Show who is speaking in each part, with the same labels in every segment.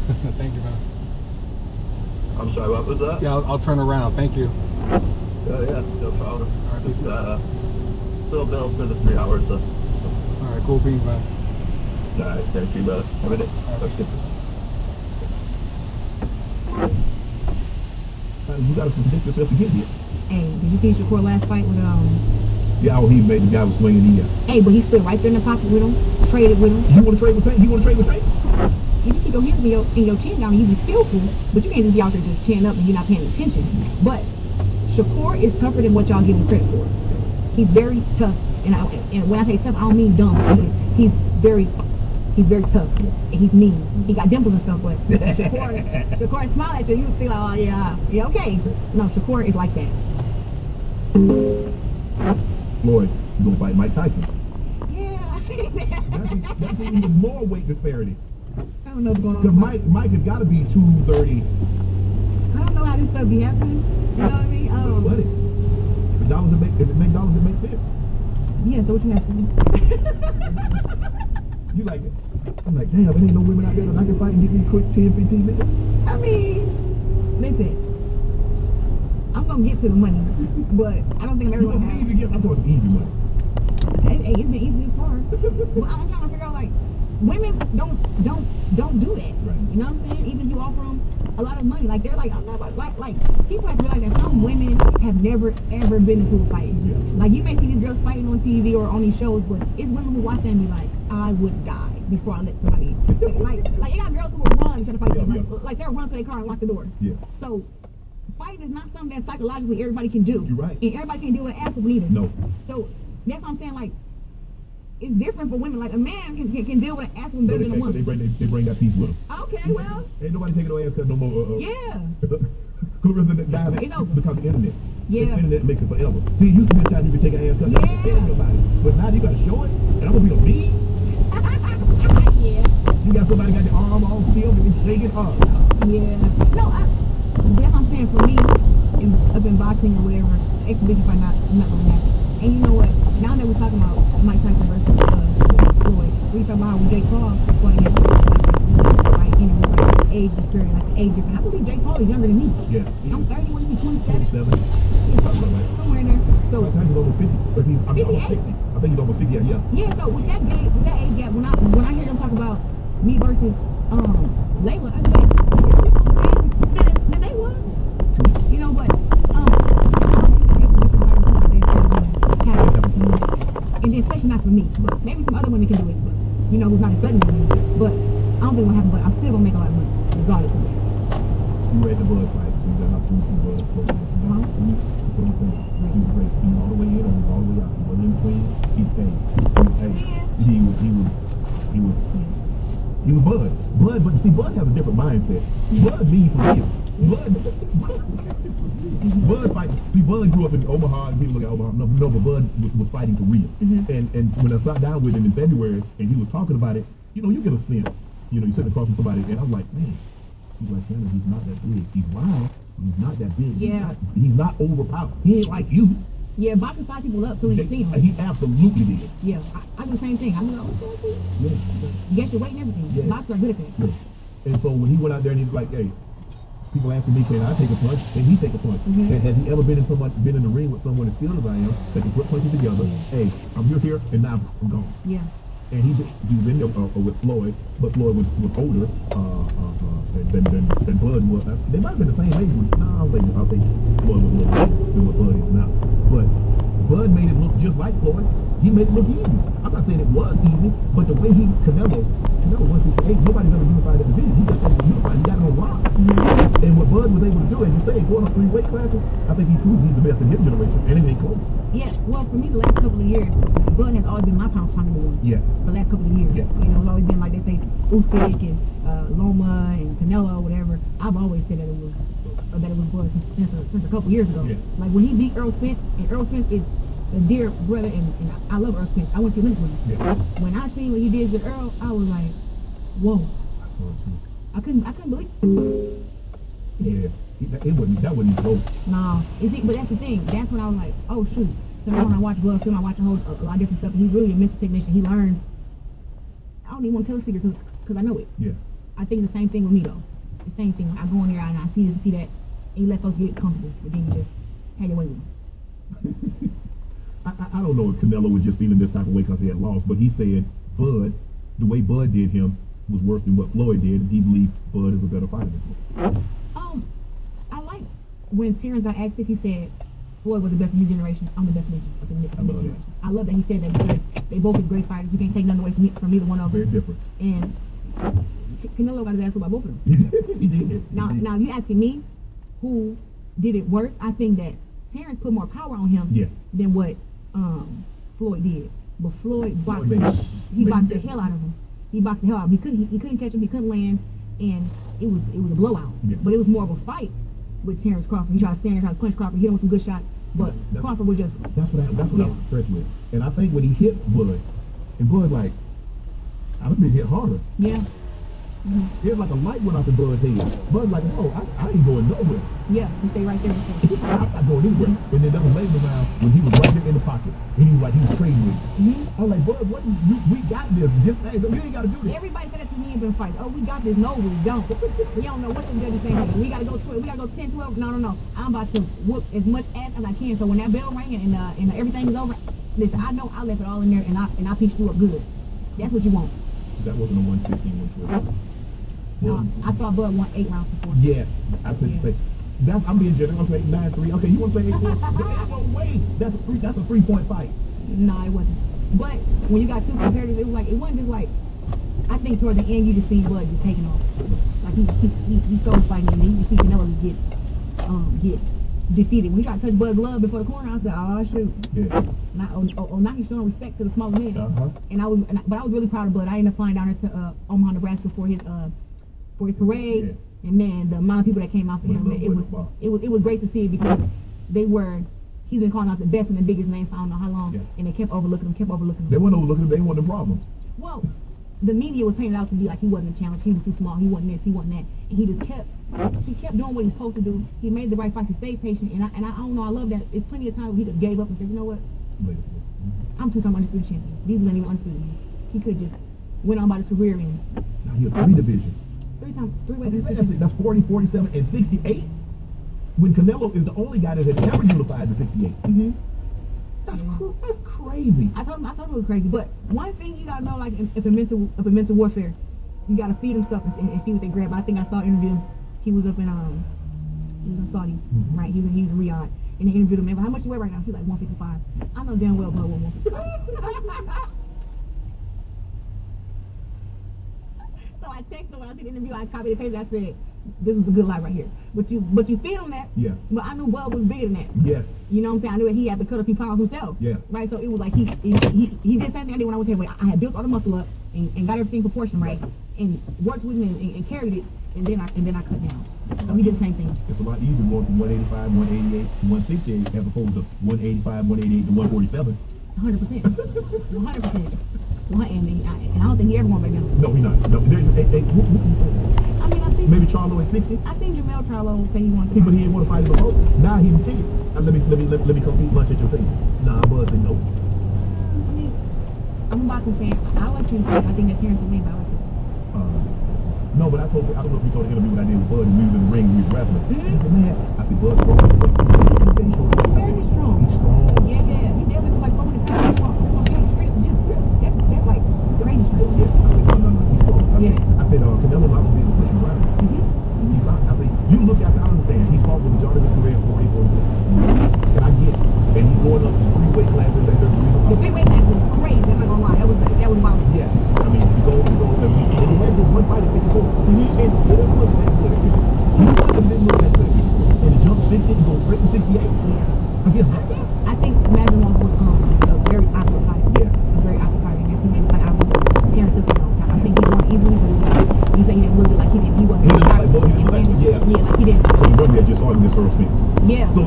Speaker 1: Thank you, man.
Speaker 2: I'm sorry, what was that?
Speaker 1: Yeah, I'll turn around. Thank you.
Speaker 2: Oh, yeah, no problem.
Speaker 1: All right, peace.
Speaker 2: Still billed for the 3 hours, so.
Speaker 1: All right, cool beans, man.
Speaker 2: All right, thank you, brother. Have a good day.
Speaker 1: All right, peace.
Speaker 3: You gotta predict yourself to get here.
Speaker 4: Hey, did you see Shakur last fight with
Speaker 3: Yeah, he made the guy was swinging the.
Speaker 4: Hey, but he stood right there in the pocket with him, traded with him.
Speaker 3: You want to trade with Tank? You want to trade with Tank?
Speaker 4: You can keep your hands in your chin down and you be skillful, but you can't just be out there just chin up and you're not paying attention. But Shakur is tougher than what y'all give him credit for. He's very tough, and when I say tough, I don't mean dumb. He's very tough, and he's mean. He got dimples and stuff, but Shakur smile at you, you feel like, oh yeah, okay. No, Shakur is like that.
Speaker 3: Floyd, you gonna fight Mike Tyson?
Speaker 4: Yeah, I see that.
Speaker 3: That's even more weight disparity.
Speaker 4: I don't know what's going on.
Speaker 3: Because Mike has got to be 230.
Speaker 4: I don't know how this stuff be happening. You know what I mean?
Speaker 3: But if it make dollars, it makes sense.
Speaker 4: Yeah, so what you asking me?
Speaker 3: You like it? I'm like, damn, there ain't no women out there that I can fight and get me quick 10, 15 minutes.
Speaker 4: I mean, listen, I'm going to get to the money, but I don't think everyone has.
Speaker 3: I'm talking easy money.
Speaker 4: Hey, it's been easy this far. But I'm trying to figure out, like, women don't do that.
Speaker 3: Right.
Speaker 4: You know what I'm saying? Even if you offer them a lot of money, like they're like, I'm not like people have to realize that some women have never ever been into a fight.
Speaker 3: Yeah.
Speaker 4: Like you may see these girls fighting on TV or on these shows, but it's women who watch them and be like, I would die before I let somebody. like you got girls who will run try to fight them. Like they'll run to their car and lock the door.
Speaker 3: Yeah.
Speaker 4: So fighting is not something that psychologically everybody can do.
Speaker 3: You're right.
Speaker 4: And everybody can't deal with an ass whooping either.
Speaker 3: No.
Speaker 4: So that's what I'm saying. Like it's different for women. Like a man can deal with an ass whooping better than a woman.
Speaker 3: They bring that piece with them.
Speaker 4: Okay, well.
Speaker 3: Ain't nobody taking no ass cut no more.
Speaker 4: Yeah.
Speaker 3: Whoever's in that guy because of the internet.
Speaker 4: Yeah.
Speaker 3: The internet makes it forever. See, it used to be a time you could take an ass cut.
Speaker 4: Yeah.
Speaker 3: Tell me about it. But now you gotta show it, and I'm gonna be a me.
Speaker 4: Yeah.
Speaker 3: You got somebody got the arm all still and it's shaking hard.
Speaker 4: Yeah. No, that's what I'm saying. For me, up in boxing or whatever, exhibition fight not gonna happen. And you know what? Now that we're talking about Mike Tyson versus Floyd, we talk about how Jake Paul fought against like age disparity, like the age difference. I believe Jake Paul is younger than me.
Speaker 3: Yeah.
Speaker 4: I'm 31, he's 27.
Speaker 3: 27.
Speaker 4: Yeah, somewhere in there. So
Speaker 3: Mike Tyson's over 50, but he's almost 60. I think he's over 60. Yeah.
Speaker 4: Yeah. So with that age gap, when I hear them talk about me versus Layla, I think than they was. You know, but and then especially not for me. But maybe some other women can do it, but you know, who's not as studying me. But I don't think it'll happen, but I'm still gonna make a lot of money, regardless of that.
Speaker 3: You read the Bud fight, so you got an opportunity to see Bud play. What do you think? He was great. He was all the way in or he was all the way out. He wasn't in between. He was Bud. But see, Bud has a different mindset. Bud means for real. Bud fight. See, Bud grew up in Omaha, and people look at Omaha. No, but Bud was fighting for real. And when I sat down with him in February, and he was talking about it, you know, you get a sense. You know, you're sitting across from somebody, and I'm like, man, he's like, Shannon, he's not that big. He's wild, but he's not that big.
Speaker 4: Yeah.
Speaker 3: He's not overpowered. He ain't like you.
Speaker 4: Yeah, boxing size people up so when you see him.
Speaker 3: He absolutely did.
Speaker 4: Yeah, I do the same thing. I'm like, okay.
Speaker 3: Yeah.
Speaker 4: You guess your weight and everything.
Speaker 3: Yeah.
Speaker 4: Boxers are good at that.
Speaker 3: Yeah. And so when he went out there and he's like, hey, people asking me, can I take a punch? Can he take a punch? And has he ever been in the ring with someone as skilled as I am that can put punches together? Hey, I'm here, and now I'm gone. Yeah. And he was in there with Floyd, but Floyd was older than Bud was. They might have been the same age. I think Floyd was a little older than what Bud is now. But Bud made it look just like Floyd. He made it look easy. I'm not saying it was easy, but the way Canelo 168, nobody's ever unified that division. He got that unified. He got it on lock. And what Bud was able to do, as you say, going up 3 weight classes, I think he proved he's the best in his generation, and it ain't close.
Speaker 4: Yeah, well, for me, the last couple of years, Bud has always been my pound for number one. Yeah. For the last couple of years. Yeah. You know, it's always been like they say, Usyk and Loma and Canelo, whatever. I've always said that it was Bud since a couple years ago. Yeah. Like when he beat Earl Spence, and Earl Spence is a dear brother, and I love Earl Spence. I went to Olympics with him. Yeah. When I seen what he did to Earl, I was like, whoa. I saw it too. I couldn't believe it.
Speaker 3: Yeah. That wasn't close.
Speaker 4: No, but that's the thing. That's when I was like, oh shoot. So now when I watch Blood Film, I watch a lot of different stuff. He's really a mental technician. He learns. I don't even want to tell a secret because I know it.
Speaker 3: Yeah.
Speaker 4: I think the same thing with me though. The same thing. I go in there and I see this and see that, and you let folks get comfortable, but then you just had your way with them.
Speaker 3: I don't know if Canelo was just feeling this type of way because he had lost, but he said Bud, the way Bud did him was worse than what Floyd did, and he believed Bud is a better fighter than Floyd.
Speaker 4: I like when Terrence got asked this, he said Floyd was the best of his generation. I'm the best of the generation. I love that he said that because they both are great fighters. You can't take nothing away from either one of them.
Speaker 3: Very different.
Speaker 4: And Canelo got his ass about both of them.
Speaker 3: He did.
Speaker 4: Now, if you asking me who did it worse, I think that Terrence put more power on him than what Floyd did. But Floyd boxed the hell out of him. He boxed the hell out of him. He couldn't catch him. He couldn't land, and it was a blowout. Yeah. But it was more of a fight with Terrence Crawford. He tried to stand, tried to punch Crawford, hit him with some good shots, but Crawford was just. That's what I was
Speaker 3: impressed with. And I think when he hit Bud, and Bud like, I'd have been hit harder.
Speaker 4: Yeah.
Speaker 3: It was like a light went off in Bud's head. Bud's like, no, I ain't going nowhere.
Speaker 4: Yeah, he stayed right there.
Speaker 3: I'm not going anywhere. And then that was later around when he was right there in the pocket. And he was like, he was trading with me. I was like, Bud, we got this. Just, hey, you ain't got to do this.
Speaker 4: Everybody said that to me in fights. Oh, we got this. No, we don't. We don't know what the judges saying. Hey, we got to go 12. We got to go 10, 12. No. I'm about to whoop as much ass as I can. So when that bell rang and everything is over, listen, I know I left it all in there and I pieced you up good. That's what you want.
Speaker 3: That wasn't a 115, 112.
Speaker 4: I thought Bud won 8 rounds before.
Speaker 3: Yes, I said to say. I'm being generous. I'm saying 9-3. Okay, you want to say 8-4? No way. That's a 3-point fight.
Speaker 4: No, it wasn't. But when you got two competitors, it wasn't just like. I think toward the end you just see Bud just taking off. Like he started fighting and then you see Canelo get defeated. When he tried to touch Bud's glove before the corner, I said, oh shoot. Yeah. Now he's showing respect to the smaller men. And I was really proud of Bud. I ended up flying down there to Omaha, Nebraska for his parade. Yeah. And man, the amount of people that came out for him, it was great to see it because he's been calling out the best and the biggest names for I don't know how long, and they kept overlooking him.
Speaker 3: They weren't overlooking him, they wanted the problems.
Speaker 4: Well, the media was painted out to be like he wasn't a challenge, he was too small, he wasn't this, he wasn't that, and he kept doing what he's supposed to do. He made the right fights, he stayed patient, and I don't know, I love that. It's plenty of times where he could gave up and said, you know what, I'm 2-time undisputed champion. These wasn't even undisputed. He could just went on about his career and
Speaker 3: now he's a 3 division.
Speaker 4: That's
Speaker 3: 40, 47, and 68. When Canelo is the only guy that has ever unified the 68. That's crazy.
Speaker 4: I told him it was crazy. But one thing you gotta know, like if a mental warfare, you gotta feed them stuff and see what they grab. I think I saw an interview. He was up in Saudi, right? He was in Riyadh, and they interviewed him. How much you weigh right now? He's like 155. I know damn well Bud 155. So I texted him when I did the interview. I copied and pasted. I said, "This was a good life right here." But you feed on that. Yeah. But I knew Bud was bigger than that. Yes. You know what I'm saying? I knew that he had to cut a few pounds himself. Yeah. Right. So it was like he did the same thing I did when I went heavyweight. I had built all the muscle up and got everything proportioned right, and worked with him and carried it, and then I cut down. So he did the same thing. It's a lot easier going from 185, 188, 168 as opposed to 185, 188 to 147. 100%. 100%. And I don't think he ever won back down.
Speaker 3: No, he not. No,
Speaker 4: I mean, I see.
Speaker 3: Maybe Charlo at 60.
Speaker 4: I seen Jamel Charlo say he wanted
Speaker 3: to. But he didn't want to fight him before. Now he can take it. Let me come eat lunch at your table. Nah, Bud said no.
Speaker 4: I mean, I'm a boxing fan. I like him. I think that Terrence will win, but I like him.
Speaker 3: No, but I don't know if you saw the interview that I did with Bud and we was in the ring, we was wrestling. He said, man, I said, Bud's strong.
Speaker 4: Very strong.
Speaker 3: He's strong.
Speaker 4: Yeah. He definitely took like 400 pounds. Straight up the gym. That's like, it's crazy strength.
Speaker 3: Yeah. I said, no, he's strong. I said, Canelo's not going to be able to push him around. He's not. I said, you look at, I understand. He's fought with the majority of his career at 40, 47. And I get it. And he's going up 3 weight classes. The
Speaker 4: 3 weight class was crazy. I'm not going to lie. That was wild.
Speaker 3: Yeah. I mean, he goes, and he had this one fight at 54. And it didn't look that good. He didn't look that good. And he jumped 60, he goes straight to 68. Yeah. Again,
Speaker 4: I think Madden was a very awkward fight. Yes. A very awkward fight. And he made the fight out with Terrence took a long time. I think he won easily, but you say he didn't look like he wasn't.
Speaker 3: Like he didn't. So you remember that just saw him against Earl Smith. Yeah. So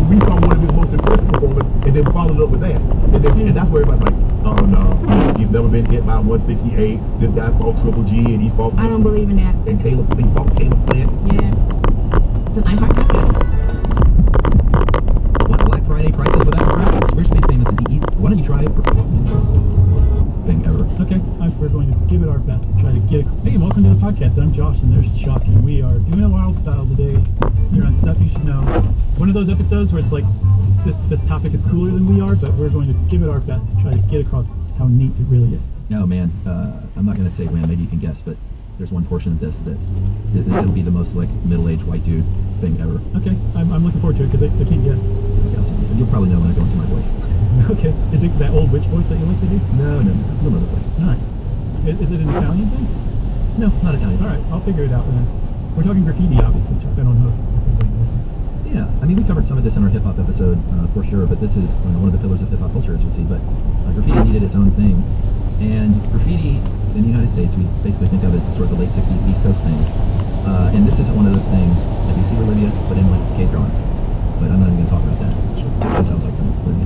Speaker 3: we saw one of his most impressive performances, and then followed up with that. And that's where everybody's like, oh no, he's never been hit by 168. This guy fought Triple G, and he's fought.
Speaker 4: I don't believe in that.
Speaker 3: And he fought Caleb Plant. Yeah.
Speaker 5: It's an iHeart podcast. Want Black Friday prices without a draft? Square Speed payments is easy. Why don't you try it for thing ever?
Speaker 6: Okay, we're going to give it our best to try to get it. Hey, welcome to the podcast. podcast. I'm Josh, and there's Chuck, and we are doing a wild style today here on Stuff You Should Know. One of those episodes where it's like this topic is cooler than we are, but we're going to give it our best to try to get across how neat it really is.
Speaker 5: No, man, I'm not going to say when, maybe you can guess, but there's one portion of this that it'll be the most like middle-aged white dude thing ever.
Speaker 6: Okay, I'm looking forward to it because I can't guess.
Speaker 5: Okay, so you'll probably know when I go into my voice.
Speaker 6: Okay, is it that old witch voice that you like to do?
Speaker 5: No, you'll know the voice.
Speaker 6: All right. Is it an Italian thing?
Speaker 5: No, not Italian.
Speaker 6: All right, I'll figure it out then. We're talking graffiti, obviously, Chuck. I don't know if there's anything.
Speaker 5: Yeah, I mean, we covered some of this in our hip-hop episode, for sure, but this is one of the pillars of hip-hop culture, as you'll see, but graffiti needed its own thing, and graffiti in the United States, we basically think of as sort of the late 60s East Coast thing, and this isn't one of those things that you see Olivia put in, like, cave drawings, but I'm not even going to talk about that. That sounds like Olivia.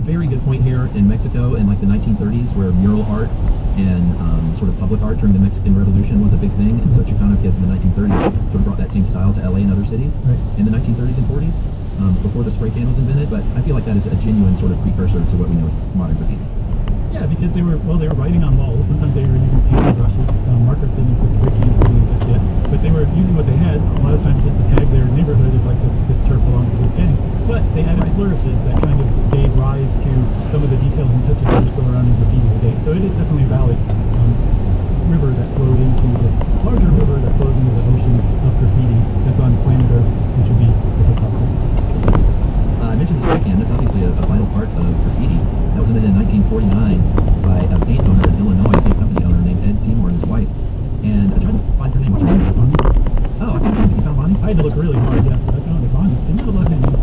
Speaker 5: Very good point here in Mexico in, like, the 1930s, where mural art and sort of public art during the Mexican Revolution was a big thing, and so Chicano kids in the 1930s sort of brought that same style to LA and other cities in the 1930s and 40s, before the spray can was invented, but I feel like that is a genuine sort of precursor to what we know as modern graffiti.
Speaker 6: Yeah, because they were writing on walls. Sometimes they were using paint brushes. Markers didn't exist, spray cans didn't exist yet, but they were using what they had, a lot of times just to tag their neighborhood as like this turf belongs to this gang. But they added flourishes that kind of gave rise to some of the details and touches that are still around in graffiti today. So it is definitely a valid river that flowed into this larger river that flows into the ocean of graffiti that's on planet Earth, which would be the hip-hop culture.
Speaker 5: I mentioned the spray can. That's obviously a vital part of graffiti. That was invented in 1949 by a paint owner in Illinois, a paint company owner named Ed Seymour and his wife. And I tried to find her name. What's her name? Bonnie. Oh, I can't find it. You found Bonnie?
Speaker 6: I had to look really hard, yes, but I found it. Bonnie. Didn't you love that name?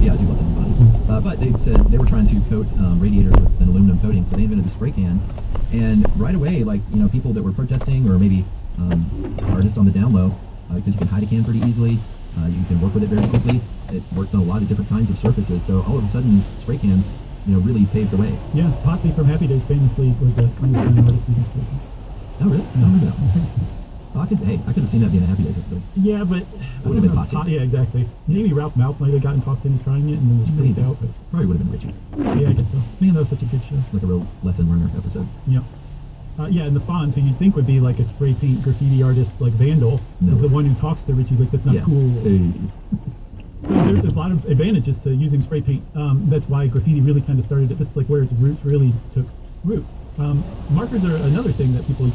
Speaker 5: Yeah, I do love that name, Bonnie. But they said they were trying to coat radiators with an aluminum coating, so they invented the spray can. And right away, like, you know, people that were protesting or maybe artists on the down low, because you can hide a can pretty easily. You can work with it very quickly. It works on a lot of different kinds of surfaces. So all of a sudden, spray cans, you know, really paved the way.
Speaker 6: Yeah, Potsy from Happy Days famously was an artist using spray cans.
Speaker 5: Oh, really? I don't remember that. Oh, I could have seen that being a Happy Days episode.
Speaker 6: Yeah, but
Speaker 5: it would have been Potsy.
Speaker 6: Yeah, exactly. Maybe Ralph Malph might have gotten talked into trying it and then just freaked out. But
Speaker 5: probably would have been Richie.
Speaker 6: Yeah, I guess so. Man, that was such a good show.
Speaker 5: Like a real lesson learner episode.
Speaker 6: Yeah. Yeah, and the Fonz, who you'd think would be like a spray paint graffiti artist like Vandal, is the one who talks to Richie's like, that's not cool.
Speaker 5: Hey.
Speaker 6: So there's a lot of advantages to using spray paint. That's why graffiti really kind of started. This is like where its roots really took root. Markers are another thing that people